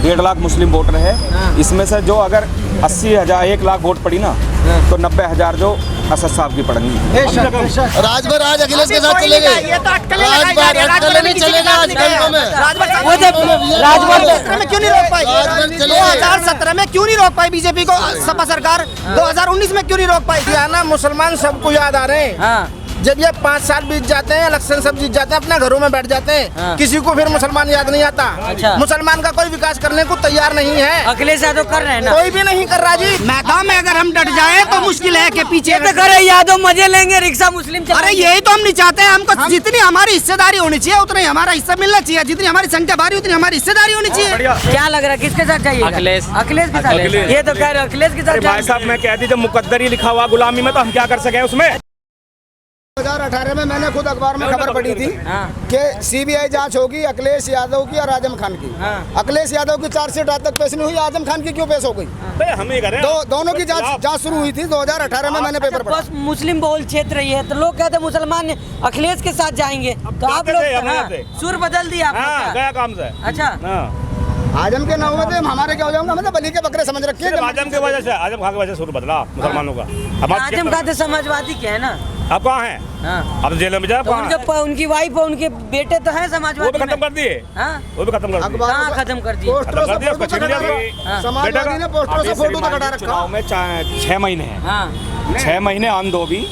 1.5 लाख मुस्लिम voter है। इसमें से जो अगर 80,000 1 लाख वोट पड़ी ना तो 90,000 जो असद साहब की पड़ेंगी। राजभर आज अखिलेश के साथ चले गए। राजभर नहीं चलेगा आज बैंकों में। राजभर में क्यों नहीं रोक पाई? 2017 में क्यों नहीं रोक पाई बीजेपी को सपा सरकार? 2019 में क्यों नहीं रोक पाई? ना मुसलमान सबको याद आ रहे हैं। जब ये 5 साल बीत जाते हैं, इलेक्शन सब जीत जाते हैं, अपने घरों में बैठ जाते हैं, किसी को फिर मुसलमान याद नहीं आता। अच्छा। मुसलमान का कोई विकास करने को तैयार नहीं है। अखिलेश यादव कर रहे हैं ना? कोई भी नहीं कर रहा जी। मैदान में अगर हम डट जाए तो मुश्किल है कि पीछे तो करे यादव मजे लेंगे, रिक्शा मुस्लिम। अरे यही तो हम नहीं चाहते हैं। हमको जितनी हमारी हिस्सेदारी होनी चाहिए उतना ही हमारा हिस्सा मिलना चाहिए। जितनी हमारी संख्या भारी उतनी हमारी हिस्सेदारी होनी चाहिए। क्या लग रहा है किसके साथ चाहिए? अखिलेश के साथ। ये तो कह रहे अखिलेश के साथ। भाई साहब मैं कह दी जब मुकद्दर ही लिखा हुआ गुलामी में तो हम क्या कर सके उसमें। 2018 में मैंने खुद अखबार में खबर पढ़ी थी कि सीबीआई जांच होगी अखिलेश यादव की और आजम खान की। अखिलेश यादव की चार्जशीट आज तक पेश नहीं हुई, आजम खान की क्यों पेश हो गई? हम ही करें। दोनों की जांच शुरू हुई थी 2018 में। मैंने पेपर पढ़ा। बस मुस्लिम बहुल क्षेत्र ही है तो लोग कहते हैं मुसलमान अखिलेश के साथ जाएंगे तो आप लोग सुर बदल दिया गया काम से। अच्छा आजम के नाम में हमारे क्या हो जाऊंगा? मतलब बलि के बकरे समझ रखे। आजम की वजह से, आजम खान की वजह से सुर बदला मुसलमानों का। आजम खान तो समाजवादी क्या है ना? आप कहाँ हैं? अब जेल में जाए। उनकी वाइफ और उनके बेटे तो हैं समाजवादी। वो भी खत्म कर दिए। वो भी खत्म कर दिए। कहाँ खत्म कर दिए? समाजवादी ने पोस्टरों से फोटो तो कटा रखा। चुनाव में 6 महीने हैं। 6 महीने आन दो भी।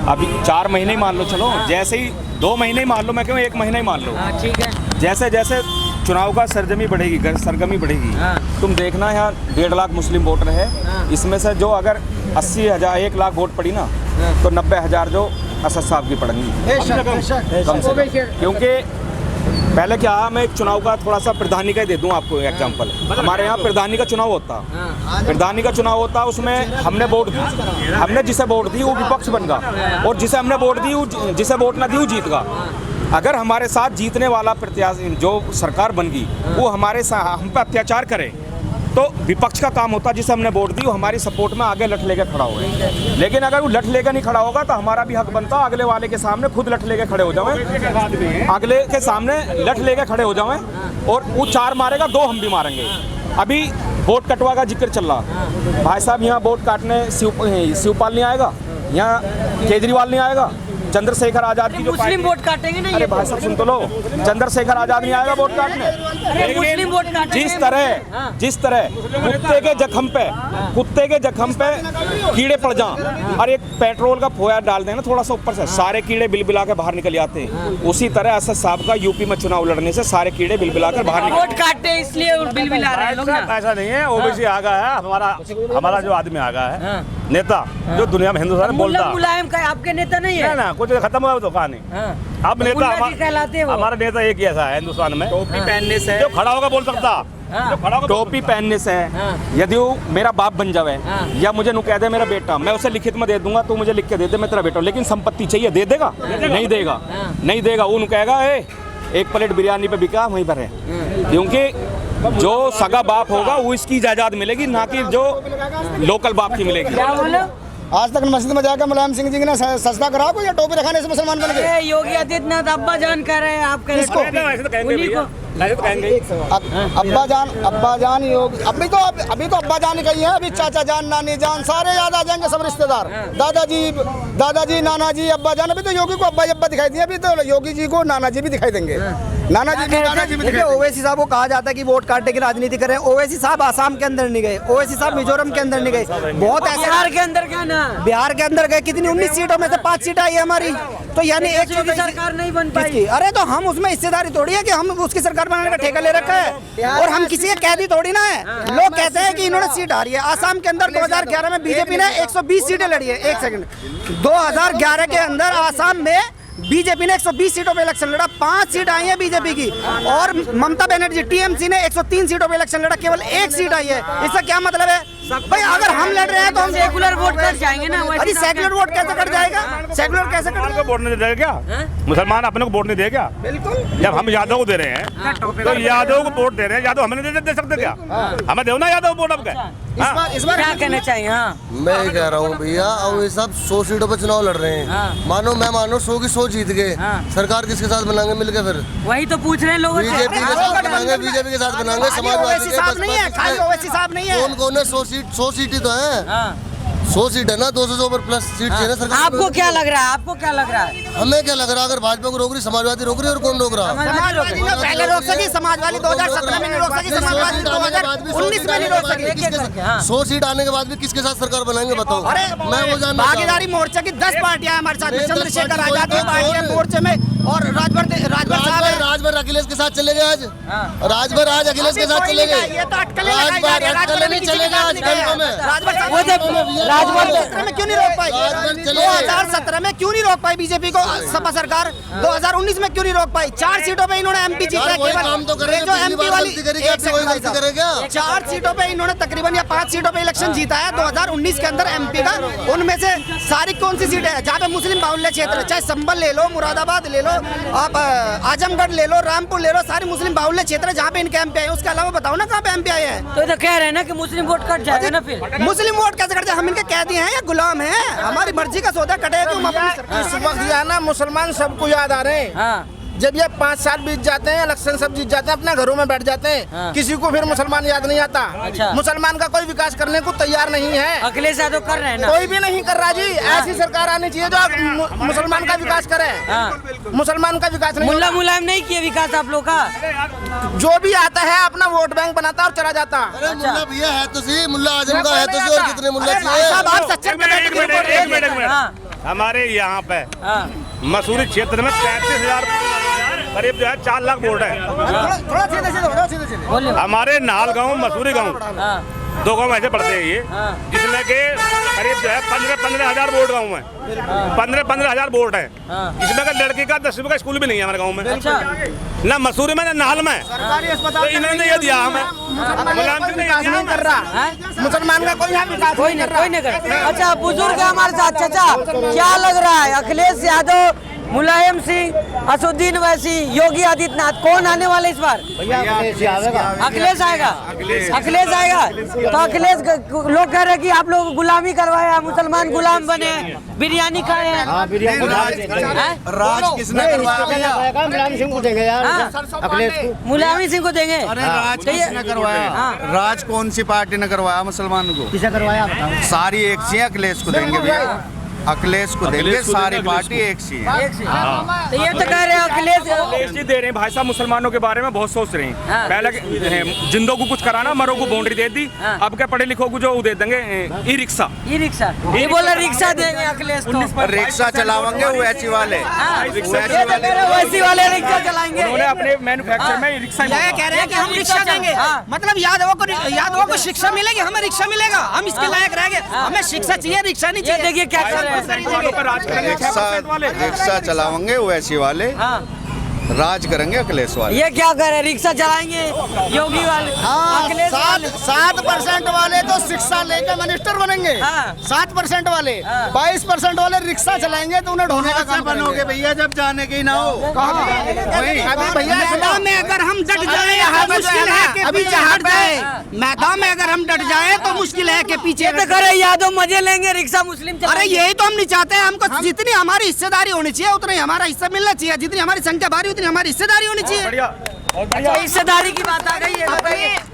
अभी 4 महीने ही मान लो। चलो जैसे ही 2 महीने ही मान लो, मैं क्यों 1 महीना ही मान लो। ठीक है। जैसे जैसे चुनाव का सरगर्मी बढ़ेगी तुम देखना यहाँ 1.5 लाख मुस्लिम वोटर है। इसमें से जो अगर 80,000 1 लाख वोट पड़ी ना तो 90,000 जो असद साहब की पड़ेंगी कम से। क्योंकि पहले क्या, मैं एक चुनाव का थोड़ा सा प्रधानी का दे दूं आपको एग्जांपल। हमारे यहाँ प्रधानी का चुनाव होता, प्रधानी का चुनाव होता, उसमें हमने वोट दी, हमने जिसे वोट दी वो विपक्ष बन गया और जिसे हमने वोट दी जिसे वोट ना दी वो जीत गया। अगर हमारे साथ जीतने वाला प्रत्याशी जो सरकार बन गई वो हमारे हम पे अत्याचार करे तो विपक्ष का काम होता जिसे हमने वोट दी वो हमारी सपोर्ट में आगे लठ लेके खड़ा होगा। लेकिन अगर वो लठ लेकर नहीं खड़ा होगा तो हमारा भी हक बनता अगले वाले के सामने खुद लठ लेके खड़े हो जाएं, अगले के सामने लठ लेके खड़े हो जाएं और वो 4 मारेगा 2 हम भी मारेंगे। अभी वोट कटवा का जिक्र चल रहा। भाई साहब यहाँ वोट काटने शिवपाल नहीं आएगा, यहाँ केजरीवाल नहीं आएगा, चंद्रशेखर आजाद की जो मुस्लिम वोट काटेंगे ना। अरे भाई साहब सुन तो लो, चंद्रशेखर आजाद नहीं आएगा वोट काटने। मुस्लिम वोट काटेंगे। जिस तरह कुत्ते के जख्म पे कीड़े पड़ जाएं और एक पेट्रोल का फोया डाल देना थोड़ा सा ऊपर से सारे कीड़े बिलबिला के बाहर निकल जाते हैं। उसी तरह असद साहब का यूपी में चुनाव लड़ने से सारे कीड़े बिलबिला कर बाहर निकल। वोट काटते इसलिए बिलबिला रहे हैं लोग ना। ऐसा नहीं है, ओबीसी आ गया है हमारा जो आदमी आ गया है नेता जो दुनिया में हिंदुस्तान में बोलता। मुलायम का आपके नेता नहीं है ना, कुछ खत्म हुआ तो कहानी। अब नेता हमारा नेता एक ही ऐसा है हिंदुस्तान में, टोपी पहनने से जो खड़ा होगा बोल सकता। टोपी पहनने से यदि वो मेरा बाप बन जावे या मुझे नु कह दे मेरा बेटा, मैं उसे लिखित में दे दूंगा, तू मुझे लिख के दे दे मैं तेरा बेटा, लेकिन संपत्ति चाहिए दे देगा? नहीं देगा, नहीं देगा। वो कहेगा एक प्लेट बिरयानी पे बिका वहीं पर है, क्योंकि जो सगा बाप होगा वो इसकी जायदाद मिलेगी ना कि जो लोकल बाप की मिलेगी। आज तक मस्जिद में जाकर मुलायम सिंह जी ने सजदा करा को या टोपी रखाने से मुसलमान बन गए? योगी आदित्यनाथ अब्बा जान कर रहे हैं आप कह अब्बा जान योगी अभी तो अब्बा जान कही है। अभी चाचा जान नानी जान सारे याद आ जाएंगे, सब रिश्तेदार, दादाजी नाना जी अब्बा जान। अभी तो योगी को अब्बा दिखाई दिए, अभी तो योगी जी को नाना जी भी दिखाई देंगे। नाना जी भी दिखाई। ओवैसी साहब को कहा जाता है कि वोट काटने की राजनीति करें। ओवैसी साहब आसाम के अंदर नहीं गए, ओवैसी साहब मिजोरम के अंदर नहीं गए, बहुत ऐसे बिहार के अंदर क्या ना, बिहार के अंदर गए। कितनी 19 सीटों में से 5 सीट आई हमारी, तो यानी एक सरकार नहीं बन पाई। अरे तो हम उसमें हिस्सेदारी थोड़ी है कि हम उसकी सरकार बनाने का ठेका ले रखा है और हम किसी के कैदी थोड़ी ना है। लोग कहते हैं कि इन्होंने सीट हारी है। आसाम के अंदर 2011 में बीजेपी ने 120 सीटें लड़ी है। 1 सेकंड, 2011 के अंदर आसाम में बीजेपी ने 120 सीटों पे इलेक्शन लड़ा, 5 सीट आई है बीजेपी की। और ममता बनर्जी टीएमसी ने 103 सीटों पे इलेक्शन लड़ा, केवल 1 सीट आई है। इसका क्या मतलब है भाई? अगर हम लड़ रहे हैं तो हम सेकुलर वोट कर जाएंगे ना। अरे सेकुलर वोट कैसे कट जाएगा? सेकुलर कैसे कट? वोट नहीं देगा क्या? मुसलमान अपने को वोट नहीं देगा? बिल्कुल। जब हम यादव को दे रहे हैं तो यादव को वोट दे रहे हैं, यादव हमें नहीं दे सकते क्या? हमें दो ना यादव वोट। अब इस बार क्या कहना चाहिए? हाँ मैं ये कह रहा हूँ भैया, अब ये सब 100 सीटों पर चुनाव लड़ रहे हैं। मानो 100 की 100 जीत गए, सरकार किसके साथ बनाएंगे मिलके? फिर वही तो पूछ रहे हैं लोगों से। बीजेपी के साथ बनाएंगे, बीजेपी के साथ बनाएंगे, समाजवादी के साहब नहीं है, खाली ओवैसी साहब नहीं है। कौन कौन है? 100 सीट ही तो है। 100 सीट है ना, 200 से ऊपर प्लस सीट चाहिए ना सरकार। आपको क्या लग रहा है? आपको क्या लग रहा है? हमें क्या लग रहा है? अगर भाजपा को रोक रही, समाजवादी रोक रही, और कौन रोक रहा? समाजवादी ने पहले रोक सकी, समाजवादी 2017 में नहीं रोक सकी, समाजवादी 2019 में नहीं रोक सकी। 100 सीट आने के बाद भी किसके साथ सरकार बनाएंगे बताओ? अरे मैं वो जानना भागीदारी मोर्चा की 10 पार्टियां हमारे साथ में, चंद्रशेखर आजाद की पार्टी है मोर्चे में, और राजभर अखिलेश के साथ चले गए आज। राजभर आज अखिलेश के साथ चले गए। ये तो अटकलें लगाई जा रही है, राजभर नहीं चलेगा आज कैंपों में। राजभर में क्यों नहीं रोक पाई? 2017 में क्यों नहीं रोक पाई बीजेपी को सपा सरकार? 2019 में क्यों नहीं रोक पाई? 4 सीटों पे इन्होंने एमपी जीता, काम तो करेंगे, जो एमपी वाली करेगा। 4 सीटों पे इन्होंने तकरीबन या 5 सीटों पे इलेक्शन जीता है 2019 के अंदर एमपी का। उनमें से सारी कौन सी सीटें हैं जहाँ पे मुस्लिम बाहुल्य क्षेत्र है? चाहे संभल ले लो, मुरादाबाद ले लो, आप आजमगढ़ ले लो, रामपुर ले लो, सारी मुस्लिम बाहुल्य क्षेत्र है जहाँ पे इनके एमपी आए। उसके अलावा बताओ ना कहाँ पे एमपी आए हैं? तो कह रहे हैं ना कि मुस्लिम वोट कट जाएगा ना। फिर मुस्लिम वोट कैसे कट जाए? हम इनके कैदी हैं या गुलाम हैं? हमारी मर्जी का सौदा कटेगा क्यों? हम अपनी सरकार इस वक्त या ना मुसलमान सबको याद आ रहे हैं। जब ये 5 साल बीत जाते हैं, इलेक्शन सब जीत जाते हैं, अपने घरों में बैठ जाते हैं, किसी को फिर मुसलमान याद नहीं आता। अच्छा। मुसलमान का कोई विकास करने को तैयार नहीं है। अखिलेश यादव कर रहे हैं ना? कोई भी नहीं कर रहा जी। ऐसी सरकार आनी चाहिए जो मुसलमान का विकास करे। मुसलमान का विकास नहीं। मुल्ला मुलायम नहीं किया विकास आप लोग का? जो भी आता है अपना वोट बैंक बनाता और चला जाता। मुल्ला भैया है तो सही, मुल्ला आजम का है तो सही, और कितने मुल्ला चाहिए? हमारे यहाँ पे मसूरी क्षेत्र में 33,000 करीब जो है 4 लाख वोट है। थोड़ा सीधे हमारे नाल गांव, मसूरी गांव, 2 गांव ऐसे पड़ते हैं ये, जिसमें के करीब जो है 15,000 वोट गाँव में, 15,000 वोट है। इसमें का लड़की का 10वीं का स्कूल भी नहीं है हमारे गाँव में, ना मसूरी में ना नाल में। तो इन्होंने ये दिया हमें, विकास नहीं कर रहा। मुसलमान का कोई यहाँ विकास कोई नहीं कर। अच्छा बुजुर्ग है हमारे साथ। चाचा क्या लग रहा है? अखिलेश यादव, मुलायम सिंह, असुद्दीन ओवैसी, योगी आदित्यनाथ, कौन आने वाले इस बार? अखिलेश आएगा। अखिलेश आएगा। तो अखिलेश लोग कह रहे हैं कि आप लोग गुलामी करवाया, मुसलमान गुलाम बने, बिरयानी खाए हैं। राज किसने करवाया? मुलायम सिंह को देंगे यार, अखिलेश को। मुलायम सिंह को देंगे। राज किसने करवाया? राज कौन सी पार्टी ने करवाया मुसलमान को? किसे करवाया? सारी एक सी है, अखिलेश को देंगे भैया, अखिलेश को देंगे, सारी पार्टी एक सी है। तो ये तो कह रहे हैं अखिलेश जी दे रहे हैं। भाई साहब मुसलमानों के बारे में बहुत सोच रहे हैं। पहले जिंदों को कुछ कराना, मरो को बाउंड्री दे दी, अब क्या पढ़े लिखो को जो दे देंगे ई रिक्शा। ये बोला रिक्शा देंगे अखिलेश को। रिक्शा चलावेंगे वो ऐसी वाले, वैसी वाले रिक्शा चलाएंगे। उन्होंने अपने मैन्युफैक्चर में रिक्शा कह रहे हैं कि हम रिक्शा देंगे, मतलब यादवों को शिक्षा मिलेगी, हमें रिक्शा मिलेगा, हम इसके लायक रह गए। हमें शिक्षा चाहिए, रिक्शा नहीं चाहिए। देखिए क्या कर रहे हैं। रिक्शा चलावेंगे वो ऐसी वाले, राज करेंगे अखिलेश वाले। ये क्या करे? रिक्शा चलाएंगे योगी वाले, अखिलेश वाले। 7% वाले तो शिक्षा लेकर मिनिस्टर बनेंगे। 7% वाले, 22% वाले रिक्शा चलाएंगे तो उन्हें ढोने का काम बनोगे भैया जब जाने के ही ना हो। मैदान में अगर हम डट जाए तो मुश्किल है कि पीछे हट जाए। मैदान में अगर हम डट जाए तो मुश्किल है कि पीछे तो करे यादव मजे लेंगे, रिक्शा मुस्लिम चलाएंगे। अरे यही तो हम नहीं चाहते हैं। हमको जितनी हमारी हिस्सेदारी होनी चाहिए उतना ही हमारा हिस्सा मिलना चाहिए। जितनी हमारी संख्या भारी उतनी हमारी हिस्सेदारी होनी चाहिए। अच्छा हिस्सेदारी की बात आ गई है।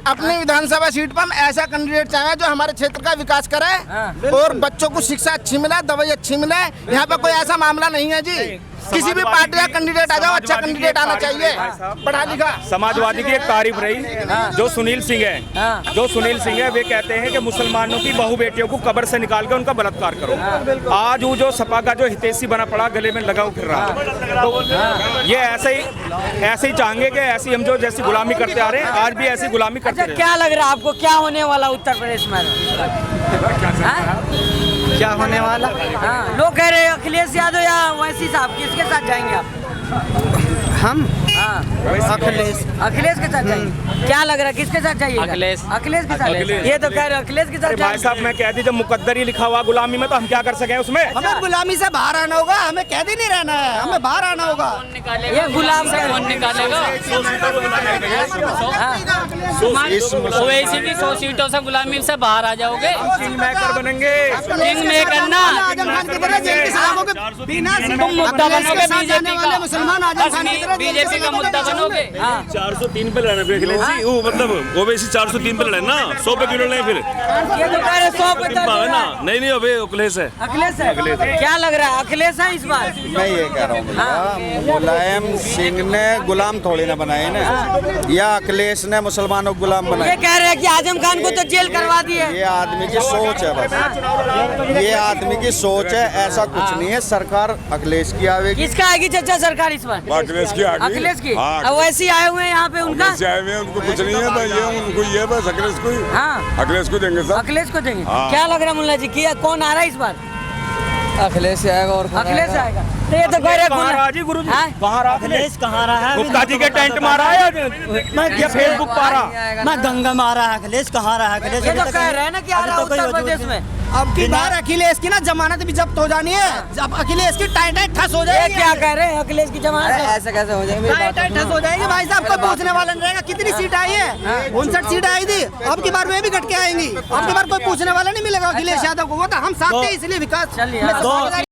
अपनी विधानसभा सीट पर हम ऐसा कैंडिडेट चाहे जो हमारे क्षेत्र का विकास करे और बच्चों को शिक्षा अच्छी मिले, दवाई अच्छी मिले। यहाँ पे कोई ऐसा मामला नहीं है जी। किसी भी पार्टी का कैंडिडेट आ जाओ, अच्छा कैंडिडेट आना चाहिए, पढ़ा लिखा। समाजवादी की एक तारीफ रही जो सुनील सिंह है, वे कहते हैं कि मुसलमानों की बहू बेटियों को कब्र से निकाल कर उनका बलात्कार करो। आज वो जो सपा का जो हितैषी बना पड़ा, गले में लगा फिर रहा, तो ये ऐसे ही चाहेंगे कि ऐसी हम जो जैसी गुलामी करते आ रहे हैं, आज भी ऐसी गुलामी करते रहे। क्या लग रहा है आपको, क्या होने वाला उत्तर प्रदेश में? क्या होने वाला? लोग कह रहे हैं अखिलेश यादव या ओवैसी साहब, किसके साथ जाएंगे आप? हम अखिलेश अखिलेश के साथ चाहिए। क्या लग रहा है किसके साथ चाहिए? अखिलेश अखिलेश के साथ। ये तो कह रहे अखिलेश के साथ। भाई साहब मैं कहती जब मुकद्दर ही लिखा हुआ गुलामी में तो हम क्या कर सके उसमें? हमें गुलामी से बाहर आना होगा, हमें कैदी नहीं रहना है, हमें बाहर आना होगा। ये गुलाम से कौन निकालेगा? ओवैसी की 100 सीटों से गुलामी से बाहर आ जाओगे। किंग मेकर बनेंगे। किंग मेकर ना तुम मुद्दा बनोगे बीजेपी का। मुसलमान आजम खान की तरह बीजेपी का मुद्दा बनोगे। 403 पे लड़ना फिर अखिलेश जी, वो मतलब ओवैसी 403 पे लड़ना, 100 पे क्यों लड़ना फिर? ये तो कह रहे 100 पे तो ना नहीं नहीं अबे अखिलेश है। अखिलेश है। क्या लग रहा है अखिलेश है इस बार? मैं ये कह रहा हूँ भैया, मुलायम सिंह ने गुलाम थोड़ी ना बनाए ना, या अखिलेश ने मुसलमानों को गुलाम ये बनाए। कह रहे हैं कि आजम खान को तो जेल करवा दी है। ये आदमी की सोच है बस, ये आदमी की सोच है, ऐसा कुछ नहीं है। सरकार अखिलेश की आवेगी। किसका आएगी चाचा सरकार इस बार? अखिलेश की आगे। अखिलेश की। अब वैसे आए हुए हैं यहाँ पे उनका। उनको कुछ नहीं है भाई, ये उनको ये बस अखिलेश को ही। हाँ अखिलेश को देंगे सर। अखिलेश को देंगे। हाँ। क्या लग रहा है मुल्ला जी की कौन आ रहा है इस बार? अखिलेश आएगा और अखिलेश आएगा। तो ये तो कह रहे कहाँ रहा जी गुरु जी? हाँ? कहाँ रहा अखिलेश कहाँ रहा है? गुप्ता जी के टेंट मारा है या फेसबुक पा रहा? मैं गंगा मारा है, अखिलेश कहाँ रहा है? अखिलेश ये तो कह रहे हैं ना कि आ रहा है उत्तर प्रदेश में। अब की बार अखिलेश की ना जमानत भी जब्त हो जानी है। जब अखिलेश की टाइट ठस हो ये जाएगी। क्या कह रहे हैं अखिलेश की जमानत? ऐसे कैसे हो जाएगी? टाइट ठस हो जाएगी भाई साहब, कोई पूछने वाला नहीं रहेगा। कितनी सीट आई है? 59 सीट आई थी, अब की बार वे भी घट के आएंगी। अब की बार कोई पूछने वाला नहीं मिलेगा अखिलेश यादव को। वो तो हम साथ थे इसलिए विकास चलिए।